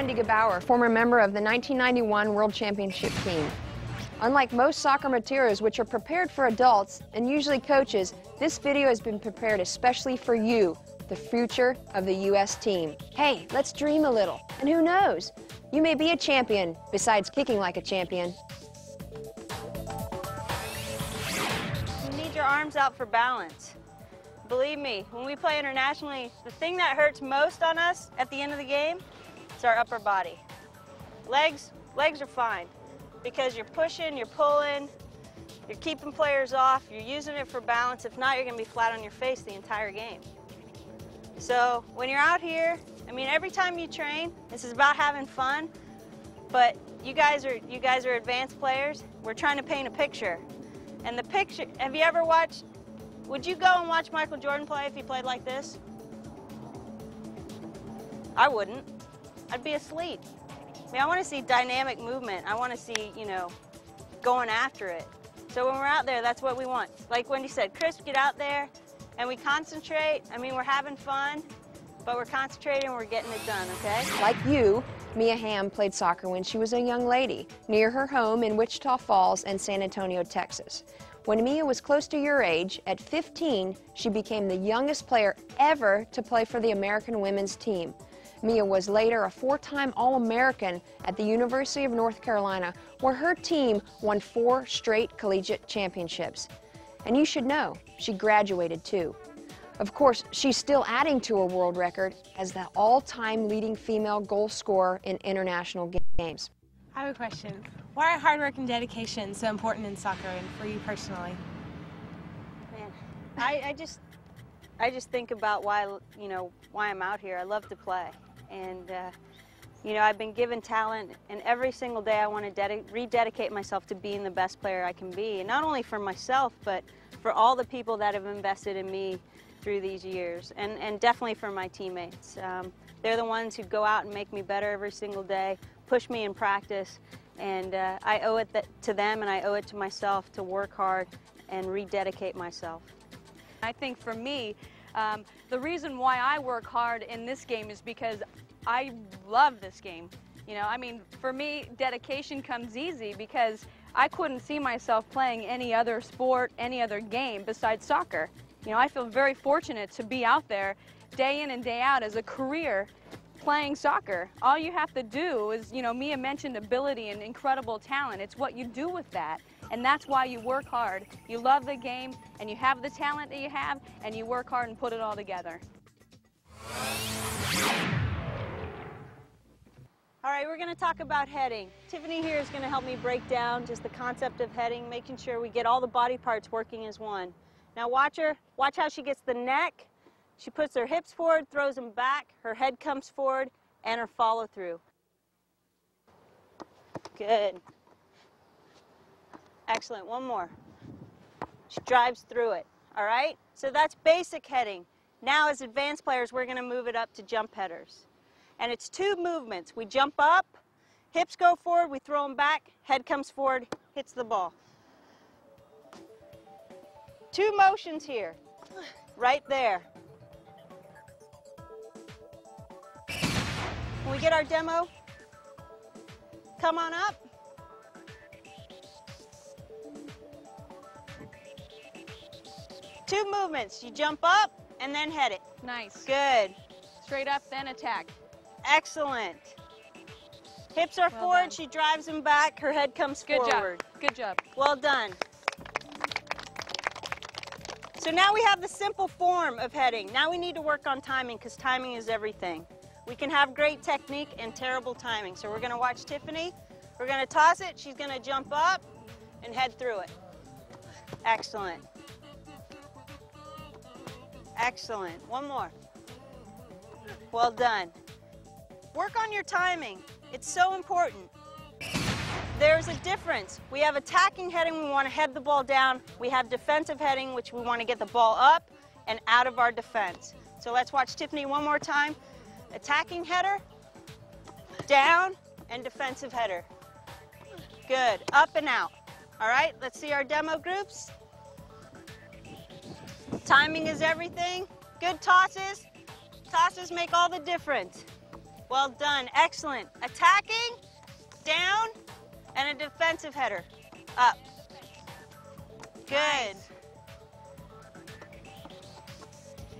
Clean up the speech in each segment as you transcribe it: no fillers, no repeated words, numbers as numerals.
Wendy Gebauer, former member of the 1991 World Championship team. Unlike most soccer materials which are prepared for adults and usually coaches, this video has been prepared especially for you, the future of the U.S. team. Hey, let's dream a little, and who knows? You may be a champion, besides kicking like a champion. You need your arms out for balance. Believe me, when we play internationally, the thing that hurts most on us at the end of the game is our upper body. Legs are fine because you're pushing, you're pulling, you're keeping players off, you're using it for balance. If not, you're going to be flat on your face the entire game. So when you're out here, I mean, every time you train, this is about having fun, but you guys are advanced players. We're trying to paint a picture. And the picture, have you ever watched, would you go and watch Michael Jordan play if he played like this? I wouldn't. I'd be asleep. I mean, I want to see dynamic movement. I want to see, you know, going after it. So when we're out there, that's what we want. Like Wendy said, Chris, get out there and we concentrate. I mean, we're having fun, but we're concentrating and we're getting it done, okay? Like you, Mia Hamm played soccer when she was a young lady near her home in Wichita Falls and San Antonio, Texas. When Mia was close to your age, at 15, she became the youngest player ever to play for the American women's team. Mia was later a four-time All-American at the University of North Carolina, where her team won 4 straight collegiate championships. And you should know, she graduated too. Of course, she's still adding to her world record as the all-time leading female goal scorer in international games. I have a question. Why are hard work and dedication so important in soccer and for you personally? Man, I just think about why I'm out here. I love to play. And, you know, I've been given talent, and every single day I want to rededicate myself to being the best player I can be. And not only for myself, but for all the people that have invested in me through these years, and definitely for my teammates. They're the ones who go out and make me better every single day, push me in practice, and I owe it to them and I owe it to myself to work hard and rededicate myself. I think for me, the reason why I work hard in this game is because I love this game. You know, I mean, for me, dedication comes easy because I couldn't see myself playing any other sport, any other game besides soccer. You know, I feel very fortunate to be out there day in and day out as a career playing soccer. All you have to do is, you know, Mia mentioned ability and incredible talent. It's what you do with that. And that's why you work hard. You love the game, and you have the talent that you have, and you work hard and put it all together. All right, we're going to talk about heading. Tiffany here is going to help me break down just the concept of heading, making sure we get all the body parts working as one. Now watch her. Watch how she gets the neck. She puts her hips forward, throws them back, her head comes forward, and her follow through. Good. Excellent. One more. She drives through it. All right? So that's basic heading. Now as advanced players, we're going to move it up to jump headers. And it's 2 movements. We jump up, hips go forward, we throw them back, head comes forward, hits the ball. 2 motions here, right there. Can we get our demo? Come on up. Two movements. You jump up and then head it. Nice. Good. Straight up, then attack. Excellent. Hips are forward. Done. She drives them back. Her head comes forward. Good job. Well done. So now we have the simple form of heading. Now we need to work on timing because timing is everything. We can have great technique and terrible timing. So we're going to watch Tiffany. We're going to toss it. She's going to jump up and head through it. Excellent. Excellent. One more. Well done. Work on your timing. It's so important. There's a difference. We have attacking heading, we want to head the ball down. We have defensive heading, which we want to get the ball up and out of our defense. So let's watch Tiffany one more time. Attacking header, down, and defensive header. Good. Up and out. All right, let's see our demo groups. Timing is everything. Good tosses. Tosses make all the difference. Well done, excellent. Attacking, down, and a defensive header, up. Good. Nice.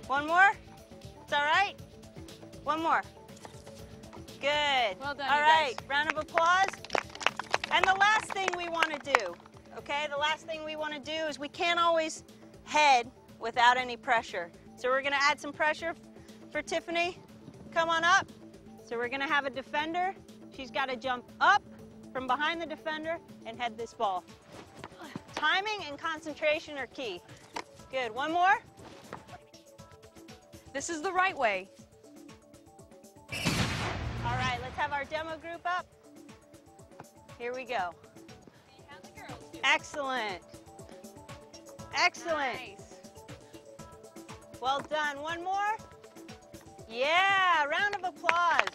One more? It's all right? One more. Good. Well done, All you right, guys. round of applause. And the last thing we want to do, okay, the last thing we want to do is we can't always head without any pressure. So we're going to add some pressure for Tiffany. Come on up. So we're going to have a defender. She's got to jump up from behind the defender and head this ball. Timing and concentration are key. Good. One more. This is the right way. All right, let's have our demo group up. Here we go. Excellent. Excellent. Nice. Well done. One more. Yeah, round of applause.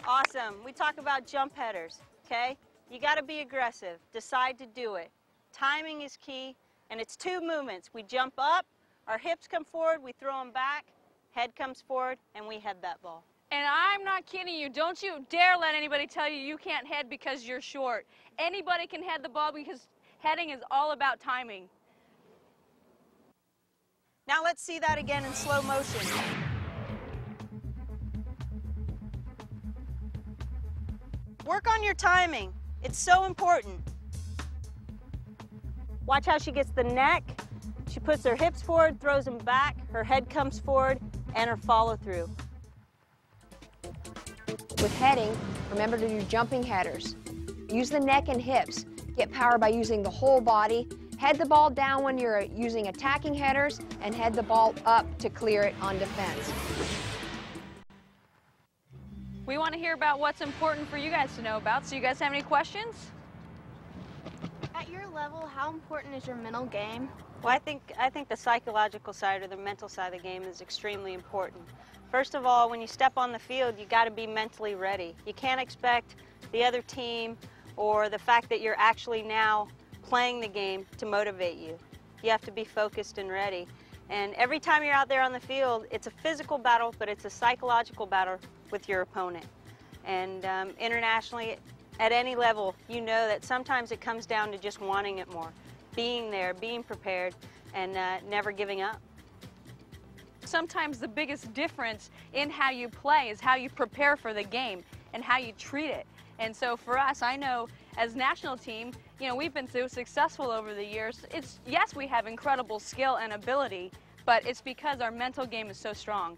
Awesome. We talk about jump headers, okay? You got to be aggressive. Decide to do it. Timing is key, and it's two movements. We jump up, our hips come forward, we throw them back, head comes forward, and we head that ball. And I'm not kidding you. Don't you dare let anybody tell you you can't head because you're short. Anybody can head the ball because heading is all about timing. Now let's see that again in slow motion. Work on your timing. It's so important. Watch how she gets the neck. She puts her hips forward, throws them back, her head comes forward, and her follow through. With heading, remember to do jumping headers. Use the neck and hips. Get power by using the whole body. Head the ball down when you're using attacking headers, and head the ball up to clear it on defense. We want to hear about what's important for you guys to know about. So you guys have any questions? At your level, how important is your mental game? Well, I think the psychological side or the mental side of the game is extremely important. First of all, when you step on the field, you got to be mentally ready. You can't expect the other team or the fact that you're actually now playing the game to motivate you. You have to be focused and ready. And every time you're out there on the field, it's a physical battle, but it's a psychological battle with your opponent. And internationally, at any level, you know that sometimes it comes down to just wanting it more, being there, being prepared, and never giving up. Sometimes the biggest difference in how you play is how you prepare for the game and how you treat it. And so for us, I know as national team, you know, we've been so successful over the years. Yes, we have incredible skill and ability, but it's because our mental game is so strong.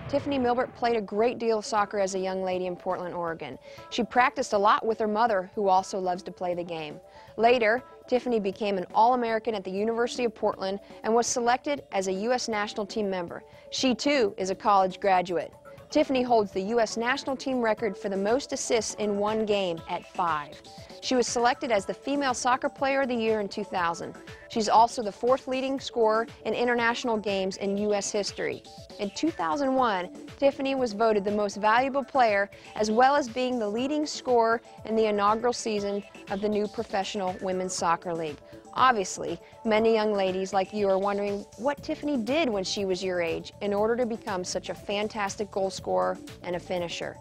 Tiffeny Milbrett played a great deal of soccer as a young lady in Portland, Oregon. She practiced a lot with her mother, who also loves to play the game. Later, Tiffeny became an All-American at the University of Portland and was selected as a U.S. national team member. She, too, is a college graduate. Tiffeny holds the U.S. national team record for the most assists in one game at 5. She was selected as the Female Soccer Player of the Year in 2000. She's also the 4th leading scorer in international games in U.S. history. In 2001, Tiffeny was voted the most valuable player, as well as being the leading scorer in the inaugural season of the new Professional Women's Soccer League. Obviously, many young ladies like you are wondering what Tiffeny did when she was your age in order to become such a fantastic goal scorer and a finisher.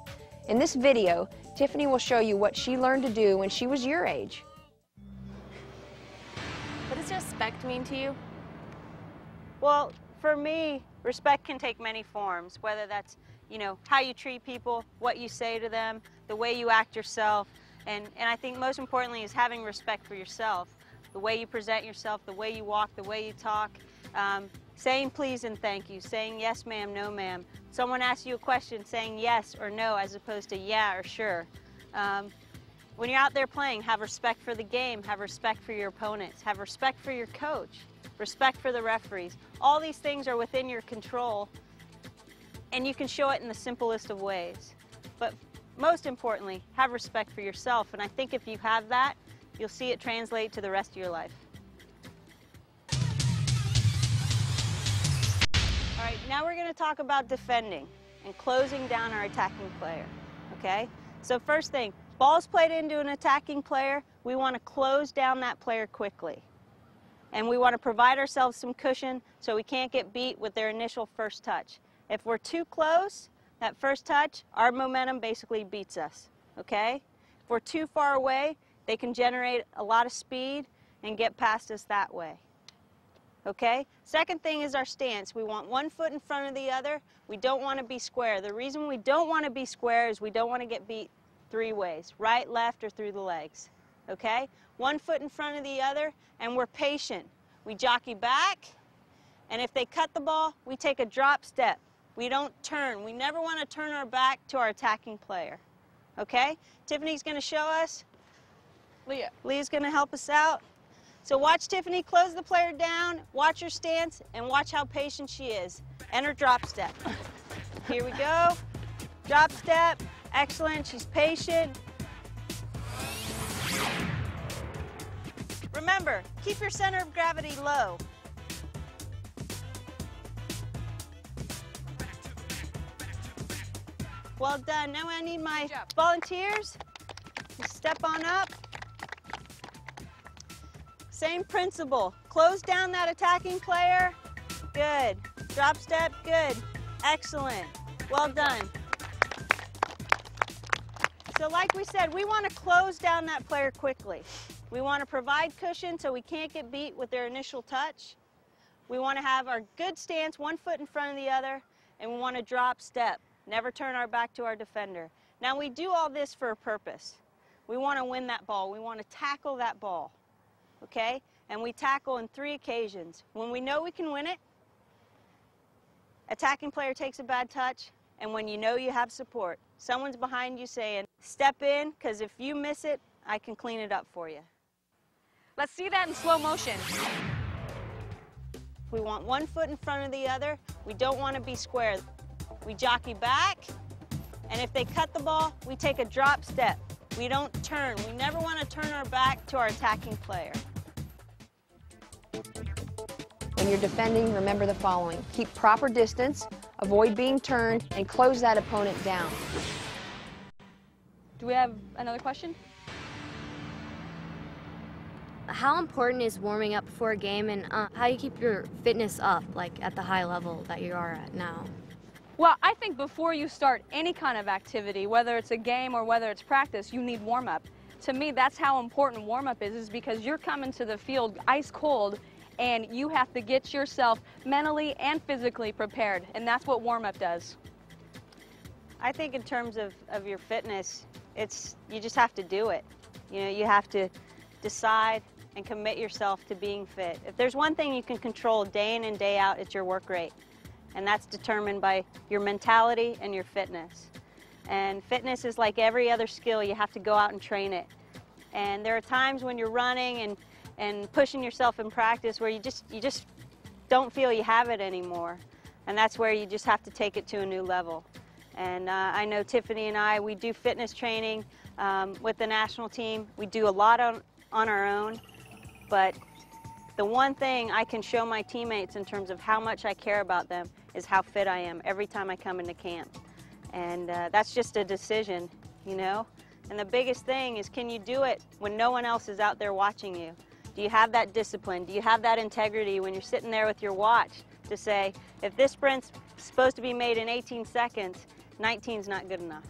In this video, Tiffeny will show you what she learned to do when she was your age. What does respect mean to you? Well, for me, respect can take many forms, whether that's, you know, how you treat people, what you say to them, the way you act yourself, and I think most importantly is having respect for yourself. The way you present yourself, the way you walk, the way you talk, saying please and thank you, saying yes ma'am, no ma'am. Someone asks you a question, saying yes or no as opposed to yeah or sure. When you're out there playing, have respect for the game, have respect for your opponents, have respect for your coach, respect for the referees. All these things are within your control, and you can show it in the simplest of ways. But most importantly, have respect for yourself, and I think if you have that, you'll see it translate to the rest of your life. All right, now we're going to talk about defending and closing down our attacking player, okay? So first thing, ball's played into an attacking player, we want to close down that player quickly. and we want to provide ourselves some cushion so we can't get beat with their initial first touch. If we're too close, that first touch, our momentum basically beats us, okay? If we're too far away, they can generate a lot of speed and get past us that way, okay? Second thing is our stance. We want one foot in front of the other. We don't want to be square. The reason we don't want to be square is we don't want to get beat three ways, right, left, or through the legs, okay? One foot in front of the other, and we're patient. We jockey back, and if they cut the ball, we take a drop step. We don't turn. We never want to turn our back to our attacking player, okay? Tiffany's going to show us. Leah's going to help us out. So watch Tiffany close the player down, watch her stance, and watch how patient she is. And her drop step. Here we go. Drop step. Excellent. She's patient. Remember, keep your center of gravity low. Well done. Now I need my volunteers to step on up. Same principle. Close down that attacking player. Good. Drop step. Good. Excellent. Well done. So like we said, we want to close down that player quickly. We want to provide cushion so we can't get beat with their initial touch. We want to have our good stance, one foot in front of the other, and we want to drop step. Never turn our back to our defender. Now we do all this for a purpose. We want to win that ball. We want to tackle that ball. Okay? And we tackle in 3 occasions. When we know we can win it, attacking player takes a bad touch, and when you know you have support. Someone's behind you saying, step in, because if you miss it, I can clean it up for you. Let's see that in slow motion. We want one foot in front of the other. We don't want to be square. We jockey back, and if they cut the ball, we take a drop step. We don't turn. We never want to turn our back to our attacking player. When you're defending, remember the following. Keep proper distance, avoid being turned, and close that opponent down. Do we have another question? How important is warming up before a game, and how do you keep your fitness up, like at the high level that you are at now? Well, I think before you start any kind of activity, whether it's a game or whether it's practice, you need warm-up. To me, that's how important warm-up is because you're coming to the field ice cold, and you have to get yourself mentally and physically prepared, and that's what warm-up does. I think in terms of your fitness, you just have to do it. You know, you have to decide and commit yourself to being fit. If there's one thing you can control day in and day out, it's your work rate. And that's determined by your mentality and your fitness. And fitness is like every other skill. You have to go out and train it. And there are times when you're running and pushing yourself in practice where you just don't feel you have it anymore. And that's where you just have to take it to a new level. And I know Tiffany and I, we do fitness training with the national team. We do a lot on our own, but the one thing I can show my teammates in terms of how much I care about them is how fit I am every time I come into camp. And that's just a decision, you know? And the biggest thing is, can you do it when no one else is out there watching you? Do you have that discipline? Do you have that integrity when you're sitting there with your watch to say, if this sprint's supposed to be made in 18 seconds, 19's not good enough,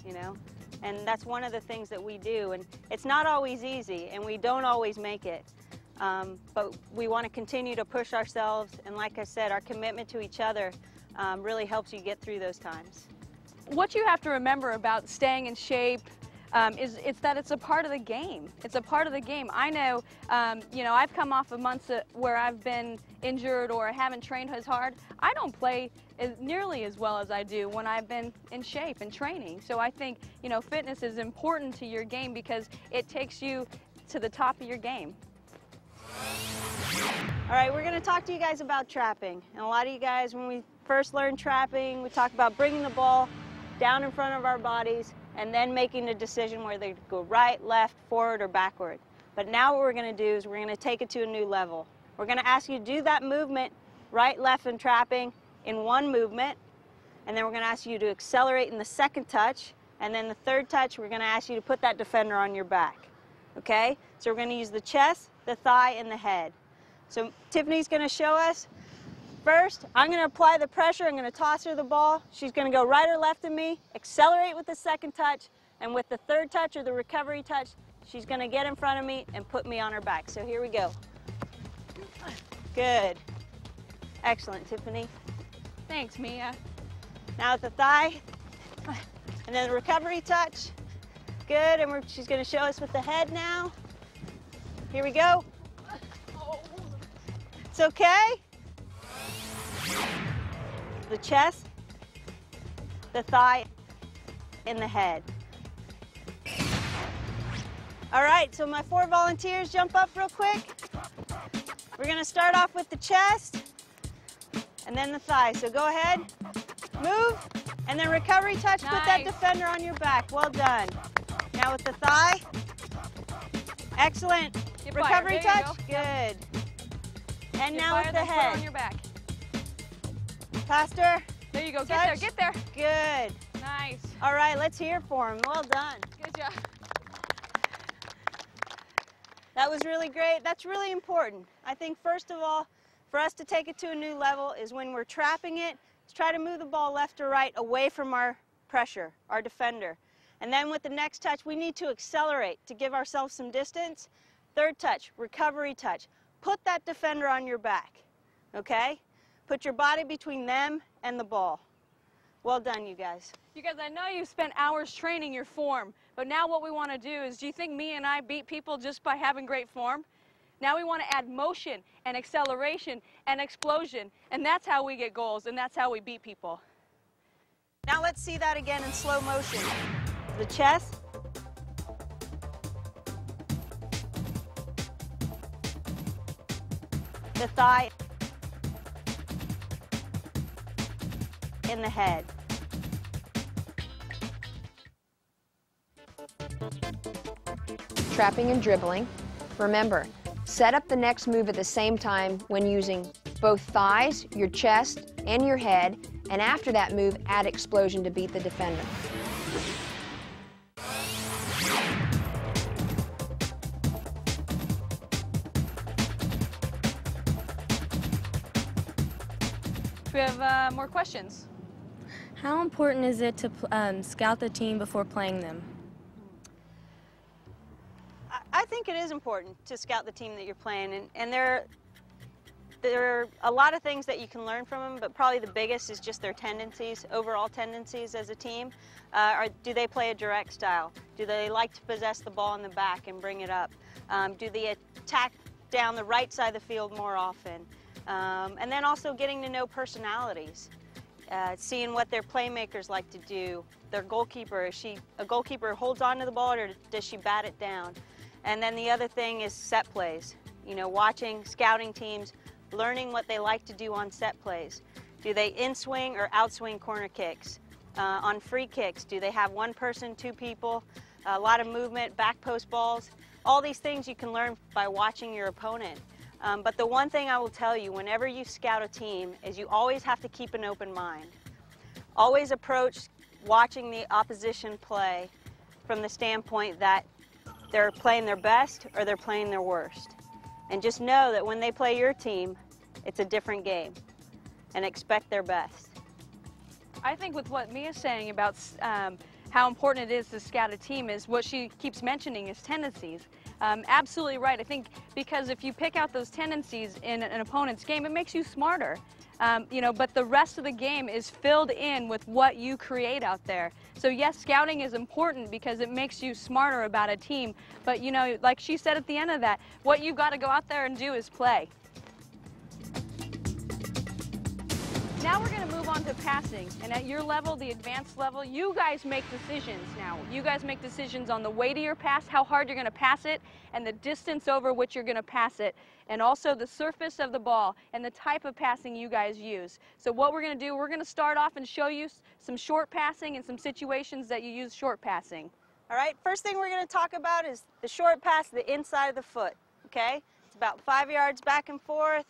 you know? And that's one of the things that we do. And it's not always easy, and we don't always make it. But we want to continue to push ourselves, and like I said, our commitment to each other really helps you get through those times. What you have to remember about staying in shape is that it's a part of the game. It's a part of the game. I know, you know, I've come off of months where I've been injured or haven't trained as hard. I don't play nearly as well as I do when I've been in shape and training. So I think, you know, fitness is important to your game because it takes you to the top of your game. All right, we're going to talk to you guys about trapping. And a lot of you guys, when we first learned trapping, we talked about bringing the ball down in front of our bodies and then making a decision whether they go right, left, forward, or backward. But now what we're going to do is we're going to take it to a new level. We're going to ask you to do that movement, right, left, and trapping in one movement. And then we're going to ask you to accelerate in the second touch. And then the third touch, we're going to ask you to put that defender on your back. Okay? So we're going to use the chest, the thigh, and the head. So Tiffany's going to show us. First, I'm going to apply the pressure. I'm going to toss her the ball. She's going to go right or left of me, accelerate with the second touch, and with the third touch or the recovery touch, she's going to get in front of me and put me on her back. So here we go. Good. Excellent, Tiffany. Thanks, Mia. Now at the thigh, and then the recovery touch. Good, and she's going to show us with the head now. Here we go. It's okay. The chest, the thigh, and the head. All right, so my 4 volunteers, jump up real quick. We're going to start off with the chest and then the thigh. So go ahead, move, and then recovery touch. Nice. Put that defender on your back. Well done. Now with the thigh. Excellent. Get Recovery fired. There you touch. go. Good. And Get now fired, with the then put it head. on your back. Faster. There you go. Touch. Get there. Get there. Good. Nice. All right, let's hear for him. Well done. Good job. That was really great. That's really important. I think first of all, for us to take it to a new level is when we're trapping it, is try to move the ball left or right away from our pressure, our defender. And then with the next touch, we need to accelerate to give ourselves some distance. Third touch, recovery touch. Put that defender on your back, okay? Put your body between them and the ball. Well done, you guys. You guys, I know you spent hours training your form, but now what we want to do is, do you think me and I beat people just by having great form? Now we want to add motion and acceleration and explosion, and that's how we get goals, and that's how we beat people. Now let's see that again in slow motion. The chest. The thigh. And the head. Trapping and dribbling. Remember, set up the next move at the same time when using both thighs, your chest, and your head, and after that move, add explosion to beat the defender. We have more questions. How important is it to scout the team before playing them? I think it is important to scout the team that you're playing, and there are a lot of things that you can learn from them, but probably the biggest is just their tendencies, overall tendencies as a team. Do they play a direct style? Do they like to possess the ball in the back and bring it up? Do they attack down the right side of the field more often? And then also getting to know personalities, seeing what their playmakers like to do. Their goalkeeper, is she a goalkeeper who holds on to the ball, or does she bat it down? And then the other thing is set plays. You know, watching, scouting teams, learning what they like to do on set plays. Do they in-swing or out-swing corner kicks? On free kicks, do they have one person, two people, a lot of movement, back post balls? All these things you can learn by watching your opponent. But the one thing I will tell you whenever you scout a team is you always have to keep an open mind. Always approach watching the opposition play from the standpoint that they're playing their best or they're playing their worst. And just know that when they play your team, it's a different game, and expect their best. I think with what Mia's saying about how important it is to scout a team is what she keeps mentioning is tendencies. Absolutely right. I think because if you pick out those tendencies in an opponent's game, it makes you smarter. You know, but the rest of the game is filled in with what you create out there. So yes, scouting is important because it makes you smarter about a team. But you know, like she said at the end of that, what you've got to go out there and do is play. Now we're going to move on to passing, and at your level, the advanced level, you guys make decisions now. You guys make decisions on the weight of your pass, how hard you're going to pass it, and the distance over which you're going to pass it, and also the surface of the ball and the type of passing you guys use. So what we're going to do, we're going to start off and show you some short passing and some situations that you use short passing. All right, first thing we're going to talk about is the short pass, the inside of the foot, okay? It's about 5 yards back and forth,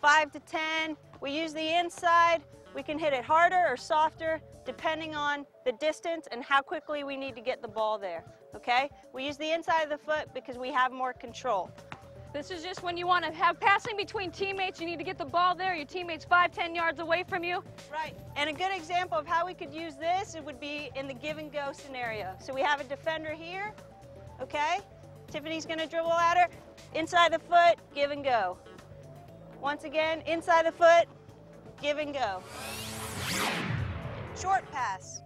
5 to 10. We use the inside. We can hit it harder or softer depending on the distance and how quickly we need to get the ball there, okay? We use the inside of the foot because we have more control. This is just when you want to have passing between teammates. You need to get the ball there. Your teammate's 5-10 yards away from you. Right, and a good example of how we could use this, it would be in the give and go scenario. So we have a defender here, okay? Tiffany's gonna dribble at her, inside the foot, give and go. Once again, inside the foot, give and go. Short pass.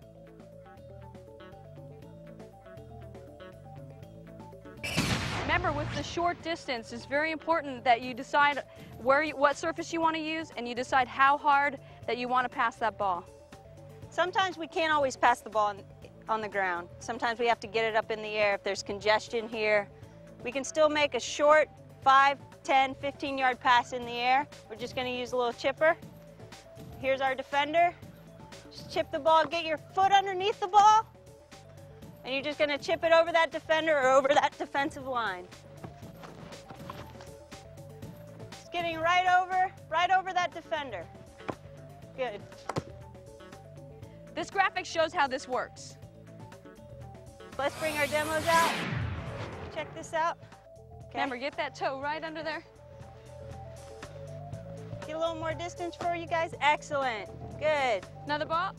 Remember, with the short distance, it's very important that you decide what surface you want to use, and you decide how hard that you want to pass that ball. Sometimes we can't always pass the ball on the ground. Sometimes we have to get it up in the air if there's congestion here. We can still make a short 5, 10, 15-yard pass in the air. We're just going to use a little chipper. Here's our defender. Just chip the ball, get your foot underneath the ball, and you're just going to chip it over that defender or over that defensive line. Just getting right over that defender. Good. This graphic shows how this works. Let's bring our demos out. Check this out. Okay. Remember, get that toe right under there. Get a little more distance for you guys. Excellent. Good. Another ball.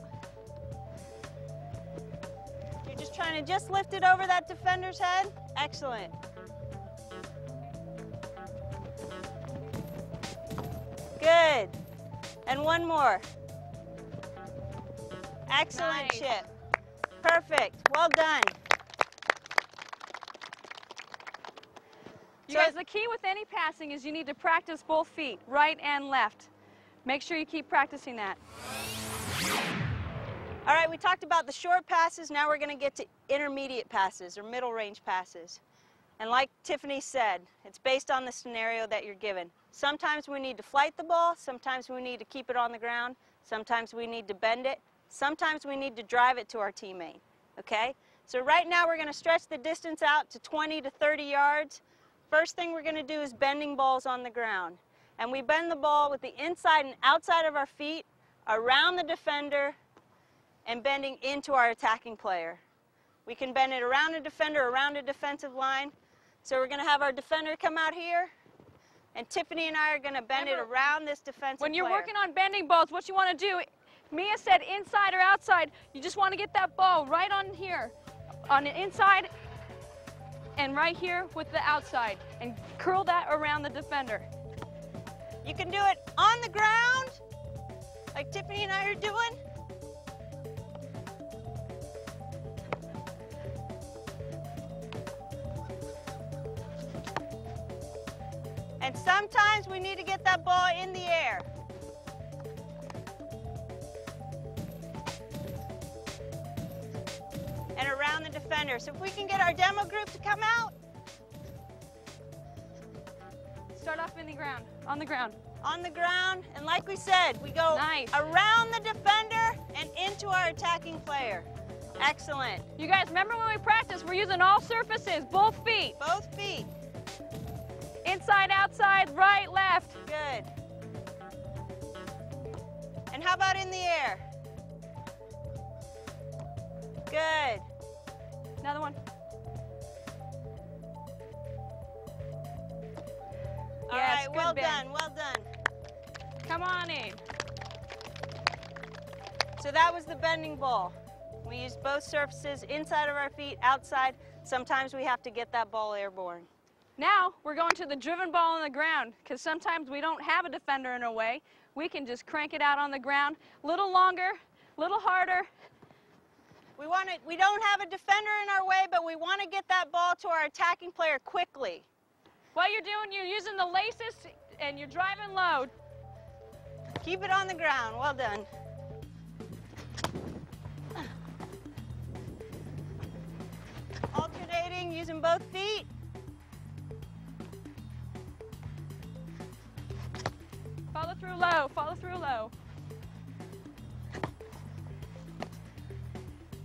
You're just trying to lift it over that defender's head. Excellent. Good. And one more. Excellent Nice. chip. Perfect. Well done. You guys, the key with any passing is you need to practice both feet, right and left. Make sure you keep practicing that. All right, we talked about the short passes. Now we're going to get to intermediate passes or middle range passes. And like Tiffany said, it's based on the scenario that you're given. Sometimes we need to flight the ball. Sometimes we need to keep it on the ground. Sometimes we need to bend it. Sometimes we need to drive it to our teammate, okay? So right now we're going to stretch the distance out to 20 to 30 yards. First thing we're going to do is bending balls on the ground. And we bend the ball with the inside and outside of our feet, around the defender, and bending into our attacking player. We can bend it around a defender, around a defensive line. So we're going to have our defender come out here, and Tiffany and I are going to bend it around this defensive player. When you're working on bending balls, what you want to do, Mia said inside or outside, you just want to get that ball right on here, on the inside, and right here with the outside, and curl that around the defender. You can do it on the ground, like Tiffany and I are doing. And sometimes we need to get that ball in the air. And around the defender. So if we can get our demo group to come out. Start off in the ground, on the ground. On the ground, and like we said, we go around the defender and into our attacking player. Excellent. You guys, remember when we practice, we're using all surfaces, both feet. Both feet. Inside, outside, right, left. Good. And how about in the air? Good. Another one. All Yes, right, well good, Ben. done, well done. Come on in. So that was the bending ball. We used both surfaces, inside of our feet, outside. Sometimes we have to get that ball airborne. Now we're going to the driven ball on the ground, because sometimes we don't have a defender in our way. We can just crank it out on the ground, a little longer, a little harder. We don't have a defender in our way, but we want to get that ball to our attacking player quickly. What you're doing, you're using the laces and you're driving low. Keep it on the ground. Well done. Alternating, using both feet. Follow through low, follow through low.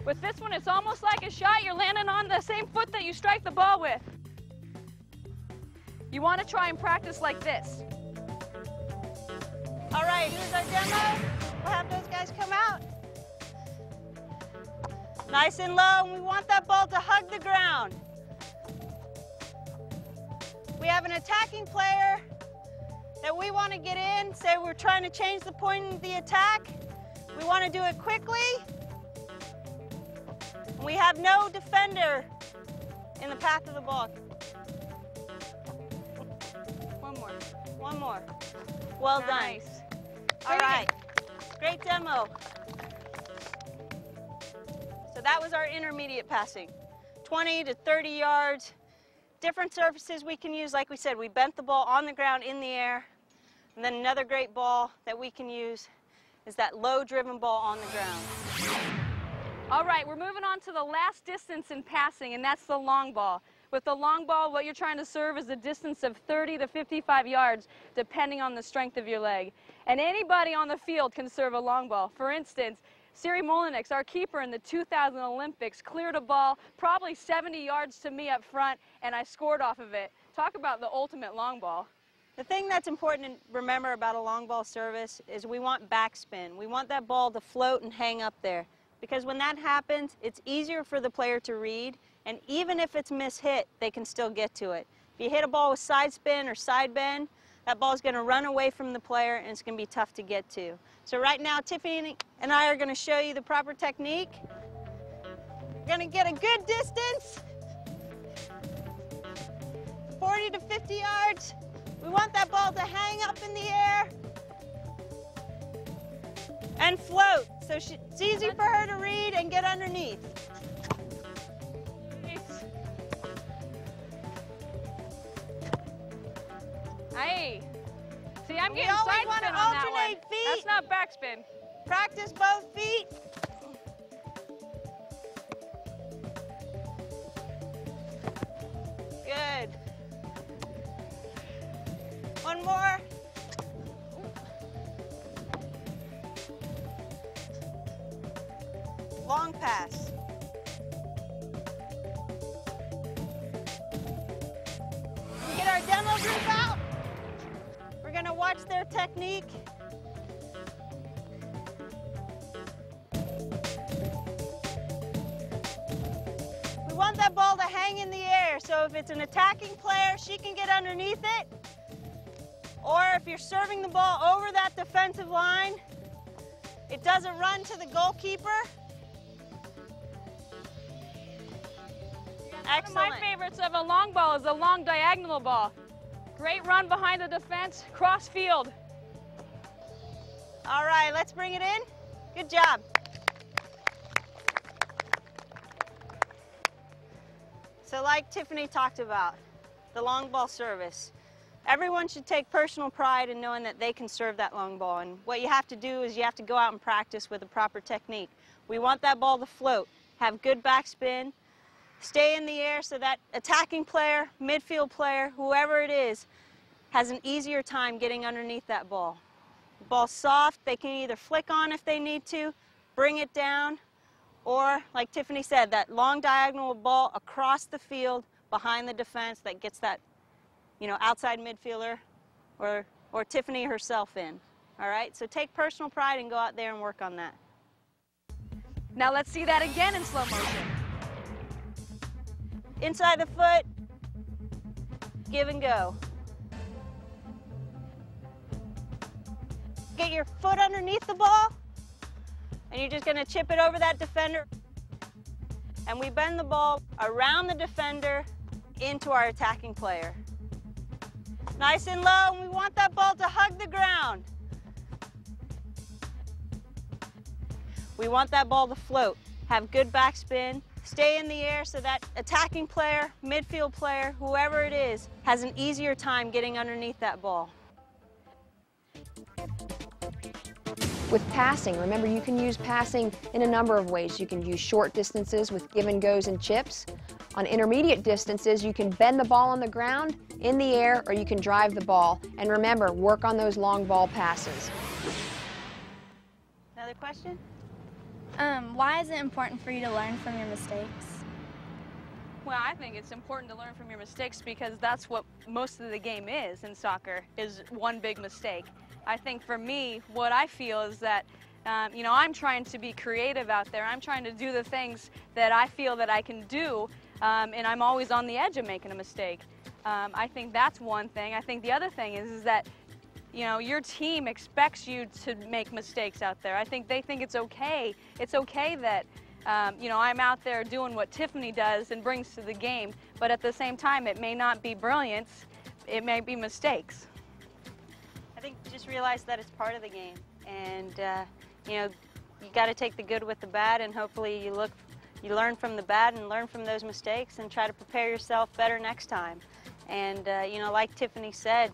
With this one, it's almost like a shot. You're landing on the same foot that you strike the ball with. You want to try and practice like this. All right, here's our demo. We'll have those guys come out. Nice and low, and we want that ball to hug the ground. We we have an attacking player that we want to get in, say we're trying to change the point of the attack. We want to do it quickly. We have no defender in the path of the ball. One more. Well Nice. done. All right, great demo. So that was our intermediate passing. 20 to 30 yards. Different surfaces we can use. Like we said, we bent the ball on the ground, in the air. And then another great ball that we can use is that low-driven ball on the ground. All right, we're moving on to the last distance in passing, and that's the long ball. With the long ball, what you're trying to serve is a distance of 30 to 55 yards, depending on the strength of your leg. And anybody on the field can serve a long ball. For instance, Siri Molinix, our keeper in the 2000 Olympics, cleared a ball probably 70 yards to me up front, and I scored off of it. Talk about the ultimate long ball. The thing that's important to remember about a long ball service is we want backspin. We want that ball to float and hang up there. Because when that happens, it's easier for the player to read, and even if it's mishit, they can still get to it. If you hit a ball with side spin or side bend, that ball's going to run away from the player, and it's going to be tough to get to. So right now, Tiffany and I are going to show you the proper technique. You're going to get a good distance, 40 to 50 yards. We want that ball to hang up in the air and float. So it's easy for her to read and get underneath. Hey, see, I'm getting always side want spin to on that alternate one. feet. That's not backspin. Practice both feet. Good. One more. Long pass. Get our demo group out. We're going to watch their technique. We want that ball to hang in the air, so if it's an attacking player, she can get underneath it. Or if you're serving the ball over that defensive line, it doesn't run to the goalkeeper. Excellent. One of my favorites of a long ball is a long diagonal ball. Great run behind the defense, cross field. All right, let's bring it in. Good job. So like Tiffany talked about, the long ball service. Everyone should take personal pride in knowing that they can serve that long ball. And what you have to do is you have to go out and practice with a proper technique. We want that ball to float, have good backspin, stay in the air so that attacking player, midfield player, whoever it is, has an easier time getting underneath that ball. The ball's soft, they can either flick on if they need to, bring it down, or, like Tiffany said, that long diagonal ball across the field behind the defense that gets that, outside midfielder or Tiffany herself in. All right, so take personal pride and go out there and work on that. Now let's see that again in slow motion. Inside the foot, give and go. Get your foot underneath the ball, and you're just going to chip it over that defender. And we bend the ball around the defender into our attacking player. Nice and low, and we want that ball to hug the ground. We want that ball to float, have good backspin, stay in the air so that attacking player, midfield player, whoever it is, has an easier time getting underneath that ball. With passing, remember you can use passing in a number of ways. You can use short distances with give and goes and chips. On intermediate distances, you can bend the ball on the ground, in the air, or you can drive the ball. And remember, work on those long ball passes. Another question? Why is it important for you to learn from your mistakes? Well, I think it's important to learn from your mistakes because that's what most of the game is in soccer, is one big mistake. I think for me, what I feel is that, I'm trying to be creative out there. I'm trying to do the things that I feel that I can do, and I'm always on the edge of making a mistake. I think that's one thing. I think the other thing is that, you know, your team expects you to make mistakes out there. I think they think it's okay. It's okay that, you know, I'm out there doing what Tiffany does and brings to the game, but at the same time, it may not be brilliance. It may be mistakes. I think just realize that it's part of the game, and you know, you got to take the good with the bad, and hopefully you learn from the bad and learn from those mistakes and try to prepare yourself better next time. And you know, like Tiffany said,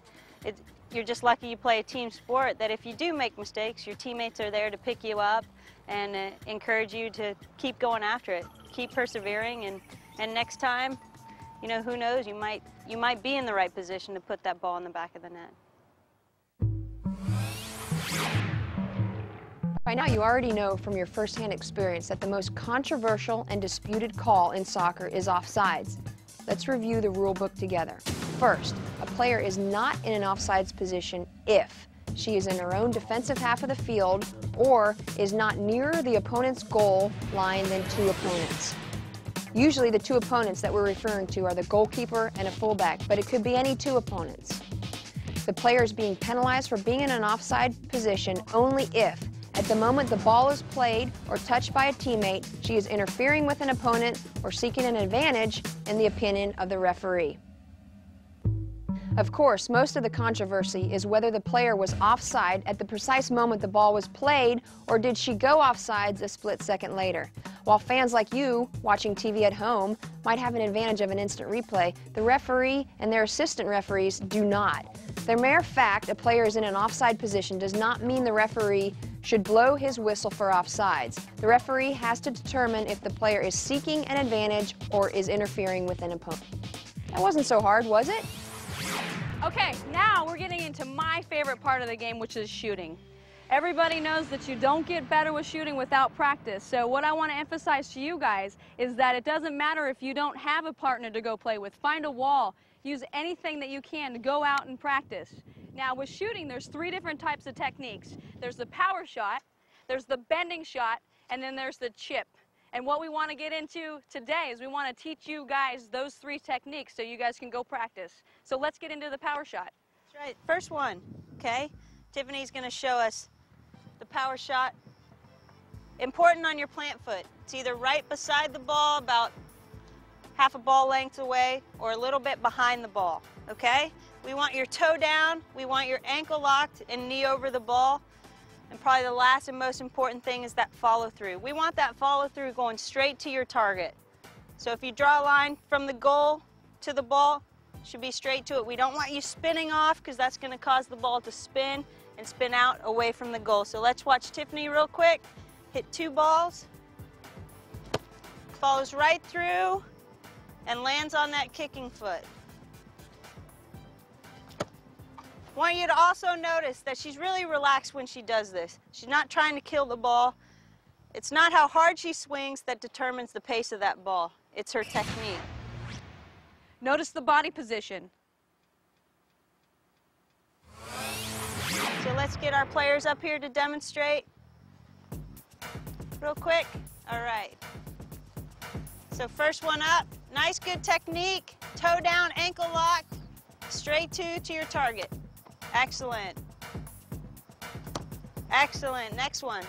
you're just lucky you play a team sport, that if you do make mistakes, your teammates are there to pick you up and encourage you to keep going after it, keep persevering, and next time, you know, who knows, you might be in the right position to put that ball in the back of the net. By now, you already know from your firsthand experience that the most controversial and disputed call in soccer is offsides. Let's review the rule book together. First, a player is not in an offsides position if she is in her own defensive half of the field or is not nearer the opponent's goal line than two opponents. Usually the two opponents that we're referring to are the goalkeeper and a fullback, but it could be any two opponents. The player is being penalized for being in an offside position only if, at the moment the ball is played or touched by a teammate, she is interfering with an opponent or seeking an advantage in the opinion of the referee. Of course, most of the controversy is whether the player was offside at the precise moment the ball was played, or did she go offsides a split second later. While fans like you, watching TV at home, might have an advantage of an instant replay, the referee and their assistant referees do not. The mere fact a player is in an offside position does not mean the referee should blow his whistle for offsides. The referee has to determine if the player is seeking an advantage or is interfering with an opponent. That wasn't so hard, was it? Okay, now we're getting into my favorite part of the game, which is shooting. Everybody knows that you don't get better with shooting without practice. So what I want to emphasize to you guys is that it doesn't matter if you don't have a partner to go play with. Find a wall. Use anything that you can to go out and practice. Now with shooting, there's three different types of techniques. There's the power shot, there's the bending shot, and then there's the chip. And what we want to get into today is we want to teach you guys those three techniques so you guys can go practice. So let's get into the power shot. That's right. First one, okay? Tiffany's going to show us the power shot. Important on your plant foot. It's either right beside the ball, about half a ball length away, or a little bit behind the ball, okay? We want your toe down, we want your ankle locked and knee over the ball. And probably the last and most important thing is that follow through. We want that follow through going straight to your target. So if you draw a line from the goal to the ball, it should be straight to it. We don't want you spinning off because that's going to cause the ball to spin and spin out away from the goal. So let's watch Tiffany real quick. Hit two balls, follows right through and lands on that kicking foot. I want you to also notice that she's really relaxed when she does this. She's not trying to kill the ball. It's not how hard she swings that determines the pace of that ball. It's her technique. Notice the body position. So let's get our players up here to demonstrate real quick. All right. So first one up, nice good technique, toe down, ankle lock, straight to your target. Excellent. Excellent. Next one.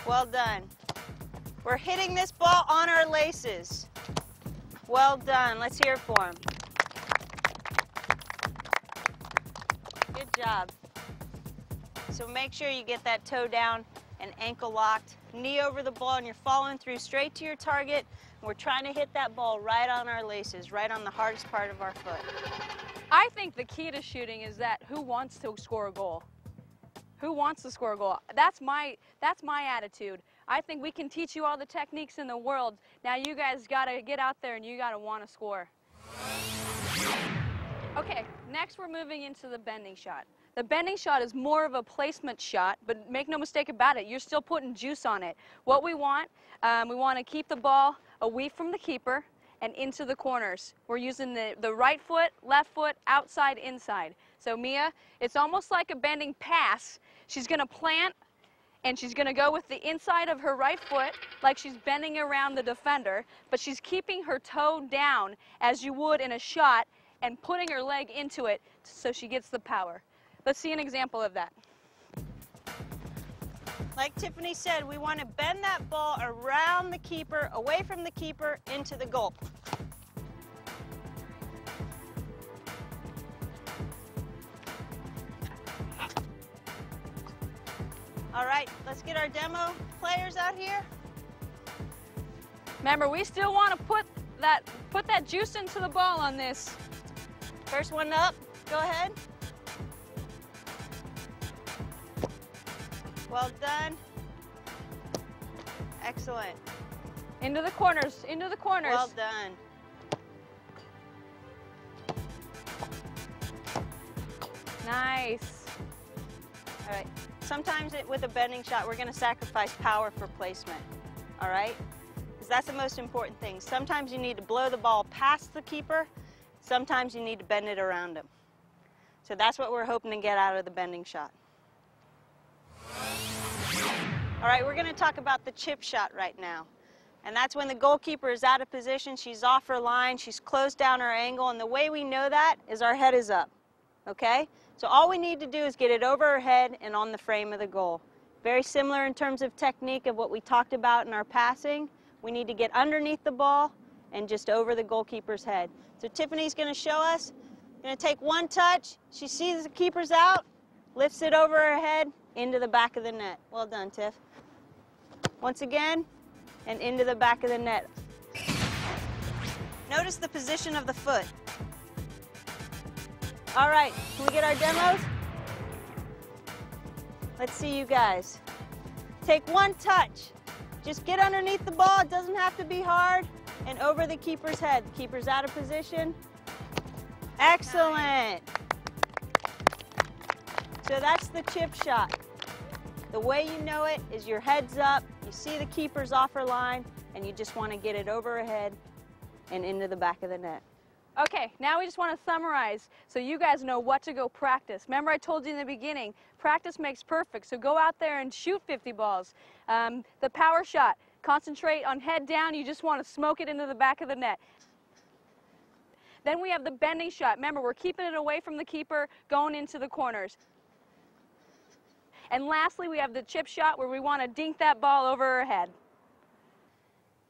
Well done. We're hitting this ball on our laces. Well done. Let's hear it for them. Good job. So make sure you get that toe down and ankle locked, knee over the ball, and you're following through straight to your target. We're trying to hit that ball right on our laces, right on the hardest part of our foot. I think the key to shooting is that who wants to score a goal? Who wants to score a goal? That's my attitude. I think we can teach you all the techniques in the world. Now you guys got to get out there and you got to want to score. Okay, next we're moving into the bending shot. The bending shot is more of a placement shot, but make no mistake about it, you're still putting juice on it. What we want to keep the ball away from the keeper and into the corners. We're using the right foot, left foot, outside, inside. So Mia, it's almost like a bending pass. She's going to plant, and she's going to go with the inside of her right foot like she's bending around the defender, but she's keeping her toe down as you would in a shot, and putting her leg into it so she gets the power. Let's see an example of that. Like Tiffany said, we want to bend that ball around the keeper, away from the keeper, into the goal. All right, let's get our demo players out here. Remember, we still want to put that juice into the ball on this. First one up, go ahead. Well done. Excellent. Into the corners, into the corners. Well done. Nice. All right. Sometimes with a bending shot, we're going to sacrifice power for placement. All right? Because that's the most important thing. Sometimes you need to blow the ball past the keeper. Sometimes you need to bend it around him. So that's what we're hoping to get out of the bending shot. All right, we're going to talk about the chip shot right now. And that's when the goalkeeper is out of position, she's off her line, she's closed down her angle, and the way we know that is our head is up, okay? So all we need to do is get it over her head and on the frame of the goal. Very similar in terms of technique of what we talked about in our passing. We need to get underneath the ball and just over the goalkeeper's head. So Tiffany's going to show us, going to take one touch, she sees the keeper's out, lifts it over her head, into the back of the net. Well done, Tiff. Once again, and into the back of the net. Notice the position of the foot. All right, can we get our demos? Let's see you guys. Take one touch. Just get underneath the ball, it doesn't have to be hard, and over the keeper's head. The keeper's out of position. Excellent. So that's the chip shot. The way you know it is your head's up, you see the keeper's off her line, and you just want to get it over her head and into the back of the net. Okay, now we just want to summarize so you guys know what to go practice. Remember I told you in the beginning, practice makes perfect, so go out there and shoot 50 balls. The power shot, concentrate on head down, you just want to smoke it into the back of the net. Then we have the bending shot. Remember, we're keeping it away from the keeper, going into the corners. And lastly, we have the chip shot where we want to dink that ball over her head.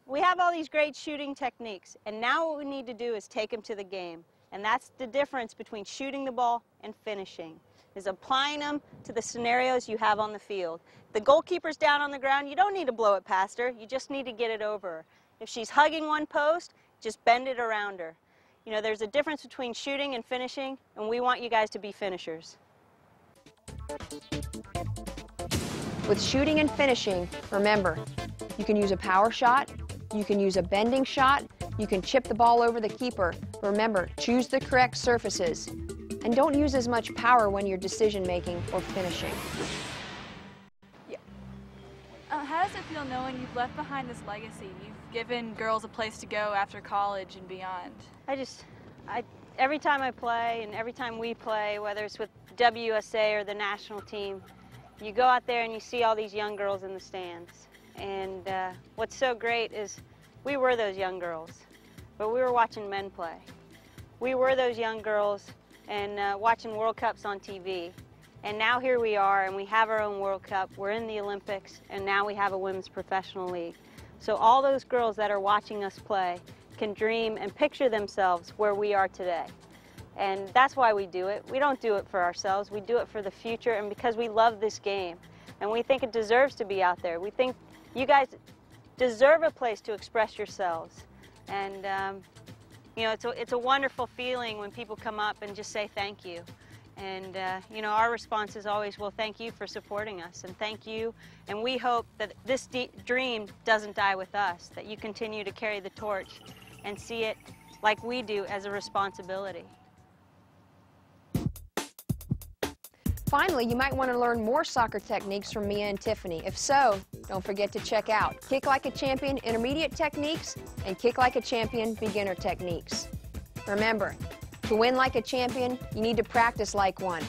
We have all these great shooting techniques, and now what we need to do is take them to the game. And that's the difference between shooting the ball and finishing, is applying them to the scenarios you have on the field. If the goalkeeper's down on the ground, you don't need to blow it past her, you just need to get it over her. If she's hugging one post, just bend it around her. You know, there's a difference between shooting and finishing, and we want you guys to be finishers. With shooting and finishing, remember, you can use a power shot, you can use a bending shot, you can chip the ball over the keeper. Remember, choose the correct surfaces, and don't use as much power when you're decision making or finishing. How does it feel knowing you've left behind this legacy? You've given girls a place to go after college and beyond. Every time I play and every time we play, whether it's with WUSA or the national team, you go out there and you see all these young girls in the stands. And what's so great is we were those young girls, but we were watching men play. We were those young girls and watching World Cups on TV. And now here we are, and we have our own World Cup. We're in the Olympics, and now we have a women's professional league. So all those girls that are watching us play can dream and picture themselves where we are today. And that's why we do it. We don't do it for ourselves. We do it for the future and because we love this game. And we think it deserves to be out there. We think you guys deserve a place to express yourselves. And, you know, it's a wonderful feeling when people come up and just say thank you. And, you know, our response is always, well, thank you for supporting us, and thank you. And we hope that this dream doesn't die with us, that you continue to carry the torch and see it like we do as a responsibility. Finally, you might want to learn more soccer techniques from Mia and Tiffany. If so, don't forget to check out Kick Like a Champion Intermediate Techniques and Kick Like a Champion Beginner Techniques. Remember, to win like a champion, you need to practice like one.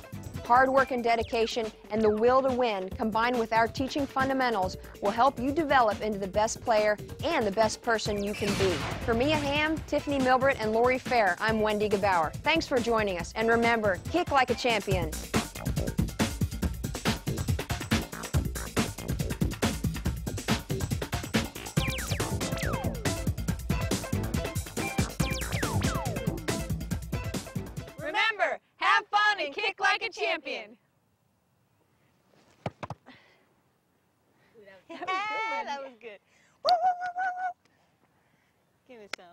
hard work and dedication, and the will to win, combined with our teaching fundamentals, will help you develop into the best player and the best person you can be. For Mia Hamm, Tiffany Milbrett, and Lori Fair, I'm Wendy Gebauer. Thanks for joining us, and remember, kick like a champion. Remember, have fun and kick like a champion. That was good. Woo, woo, woo, woo, woo. Give me some.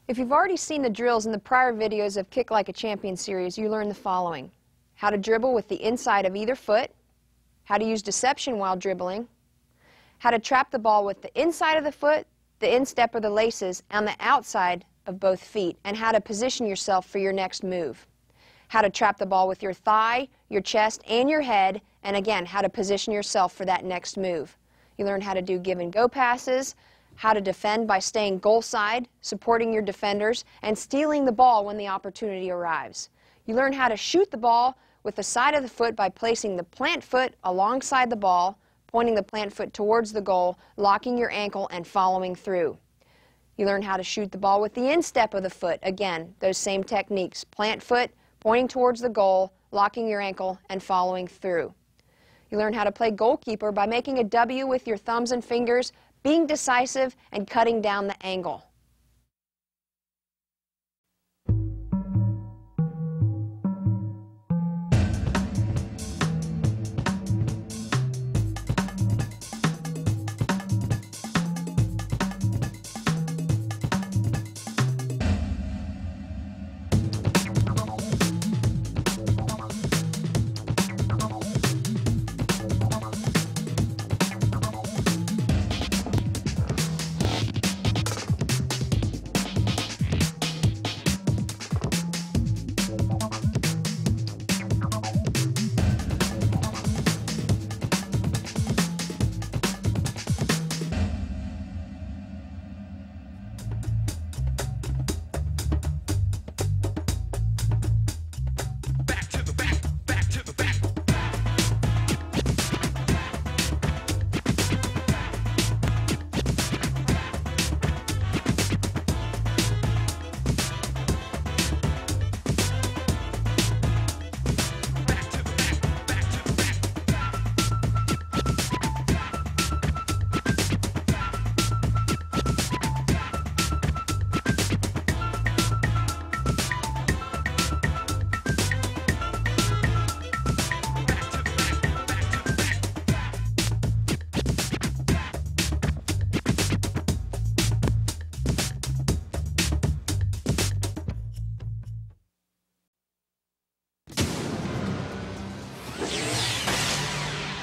If you've already seen the drills in the prior videos of Kick Like a Champion series, you learned the following: how to dribble with the inside of either foot, how to use deception while dribbling, how to trap the ball with the inside of the foot, the instep or the laces, and the outside of both feet, and how to position yourself for your next move. How to trap the ball with your thigh, your chest, and your head, and again, how to position yourself for that next move. You learned how to do give and go passes, how to defend by staying goal side, supporting your defenders, and stealing the ball when the opportunity arrives. You learn how to shoot the ball with the side of the foot by placing the plant foot alongside the ball, pointing the plant foot towards the goal, locking your ankle, and following through. You learn how to shoot the ball with the instep of the foot. Again, those same techniques: plant foot, pointing towards the goal, locking your ankle, and following through. You learn how to play goalkeeper by making a W with your thumbs and fingers, being decisive, and cutting down the angle.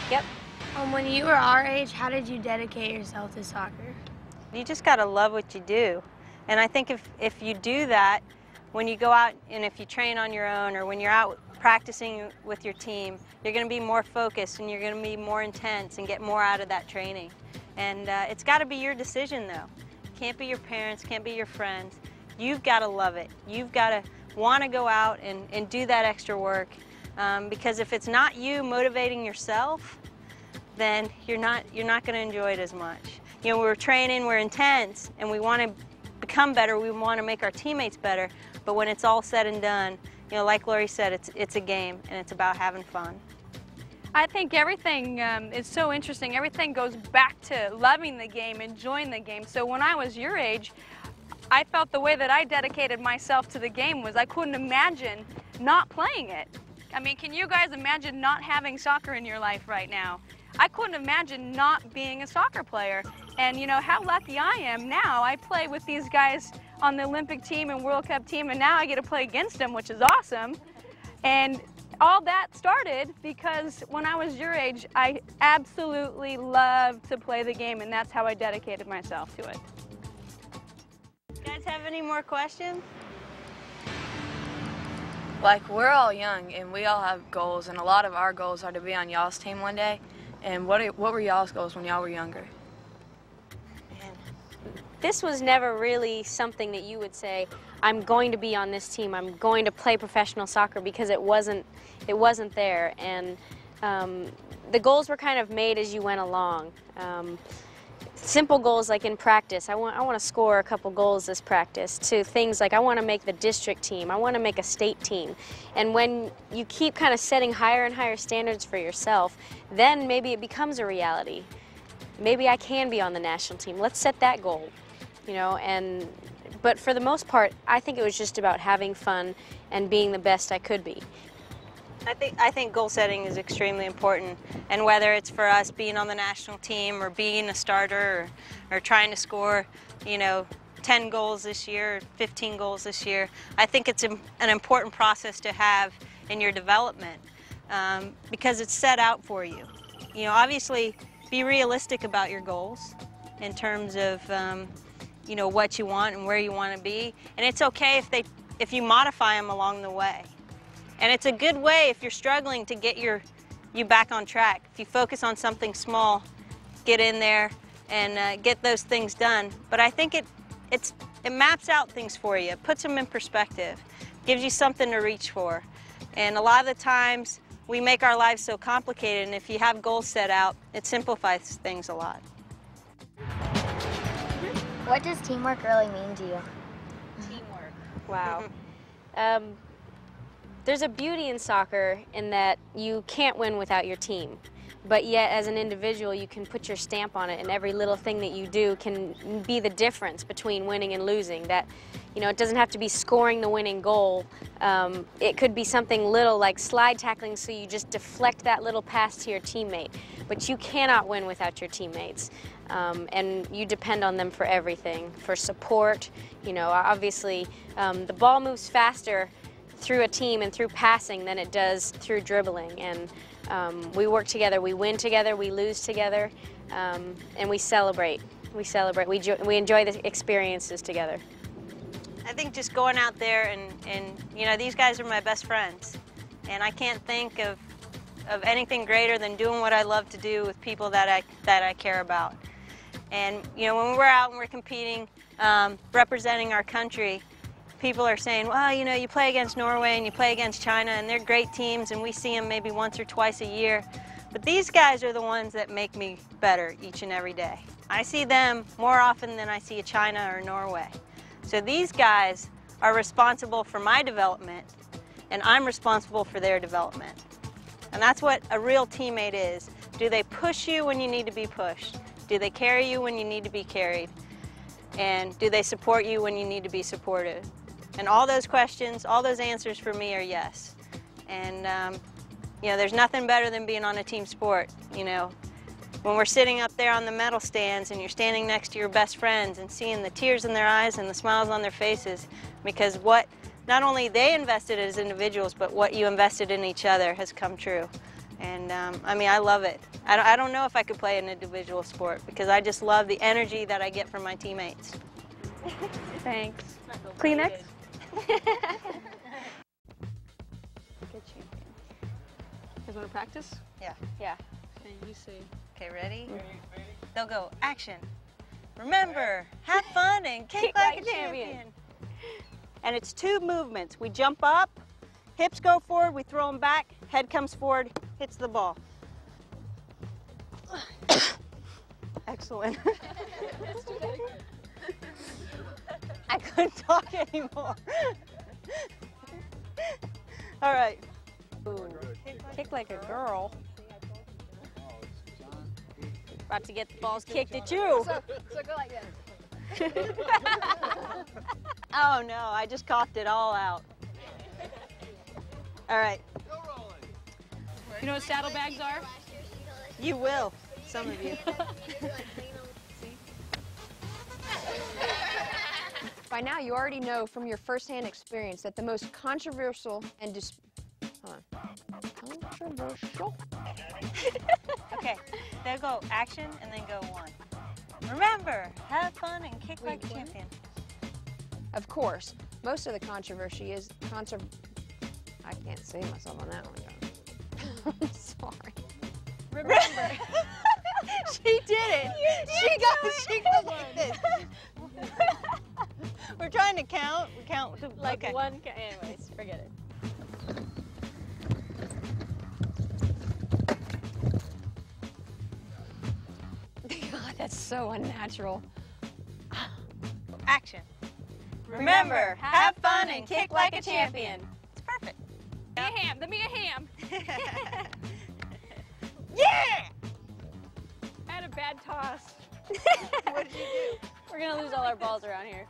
Yep. When you were our age, how did you dedicate yourself to soccer? You just got to love what you do. And I think if you do that, when you go out and if you train on your own or when you're out practicing with your team, you're going to be more focused and you're going to be more intense and get more out of that training. And it's got to be your decision, though. Can't be your parents, can't be your friends. You've got to love it. You've got to want to go out and do that extra work. Because if it's not you motivating yourself, then you're not going to enjoy it as much. You know, we're training, we're intense, and we want to become better. We want to make our teammates better. But when it's all said and done, you know, like Lori said, it's a game, and it's about having fun. I think everything is so interesting. Everything goes back to loving the game, enjoying the game. So when I was your age, I felt the way that I dedicated myself to the game was I couldn't imagine not playing it. I mean, can you guys imagine not having soccer in your life right now? I couldn't imagine not being a soccer player. And you know how lucky I am now. I play with these guys on the Olympic team and World Cup team, and now I get to play against them, which is awesome. And all that started because when I was your age, I absolutely loved to play the game, and that's how I dedicated myself to it. You guys have any more questions? Like, we're all young and we all have goals, and a lot of our goals are to be on y'all's team one day. And what were y'all's goals when y'all were younger? This was never really something that you would say, I'm going to be on this team, I'm going to play professional soccer, because it wasn't there. And the goals were kind of made as you went along. Simple goals like in practice, I want to score a couple goals this practice, to things like I want to make the district team, I want to make a state team. And when you keep kind of setting higher and higher standards for yourself, then maybe it becomes a reality. Maybe I can be on the national team. Let's set that goal, you know. But for the most part, I think it was just about having fun and being the best I could be. I think goal setting is extremely important, and whether it's for us being on the national team or being a starter or trying to score, you know, 10 goals this year, 15 goals this year, I think it's an important process to have in your development because it's set out for you. You know, obviously, be realistic about your goals in terms of, you know, what you want and where you want to be, and it's okay if you modify them along the way. And it's a good way if you're struggling to get you back on track. If you focus on something small, get in there and get those things done. But I think it maps out things for you. It puts them in perspective, gives you something to reach for. And a lot of the times we make our lives so complicated, and if you have goals set out, it simplifies things a lot. What does teamwork really mean to you? Teamwork. Wow. There's a beauty in soccer in that you can't win without your team, but yet as an individual you can put your stamp on it, and every little thing that you do can be the difference between winning and losing. That, you know, it doesn't have to be scoring the winning goal. It could be something little like slide tackling, so you just deflect that little pass to your teammate. But you cannot win without your teammates, and you depend on them for everything, for support. You know, obviously the ball moves faster through a team and through passing than it does through dribbling, and we work together, we win together, we lose together, and we celebrate. We enjoy the experiences together. I think just going out there and you know, these guys are my best friends, and I can't think of anything greater than doing what I love to do with people that I care about. And you know, when we're out and we're competing, representing our country, people are saying, well, you know, you play against Norway and you play against China, and they're great teams, and we see them maybe once or twice a year. But these guys are the ones that make me better each and every day. I see them more often than I see a China or Norway. So these guys are responsible for my development, and I'm responsible for their development. And that's what a real teammate is. Do they push you when you need to be pushed? Do they carry you when you need to be carried? And do they support you when you need to be supported? And all those questions, all those answers for me are yes. And you know, there's nothing better than being on a team sport. You know, when we're sitting up there on the medal stands and you're standing next to your best friends and seeing the tears in their eyes and the smiles on their faces, because what not only they invested as individuals, but what you invested in each other has come true. And I mean, I love it. I don't know if I could play an individual sport, because I just love the energy that I get from my teammates. Thanks. Kleenex? Good champion. You guys want to practice? Yeah. Yeah. Okay, you see. Okay, ready? They'll go, action. Remember, have fun and kick like a champion. And it's 2 movements. We jump up, hips go forward, we throw them back, head comes forward, hits the ball. Excellent. I couldn't talk anymore. All right. Ooh, kick like a girl. About to get the balls kicked at you. So go like this. Oh no, I just coughed it all out. All right. You know what saddlebags are? You will, some of you. By now, you already know from your firsthand experience that the most controversial and controversial? Okay, they'll go action and then go 1. Remember, have fun and kick like a champion. Of course, most of the controversy is I can't say myself on that one, John. I'm sorry. Remember. She did it. She goes like this. We're trying to count. We count to, Like okay. one, anyways, forget it. God, that's so unnatural. Action. Remember, have fun and kick like a champion. It's perfect. Mia Hamm, the Mia Hamm. Yeah! I had a bad toss. What did you do? We're gonna lose all our balls around here.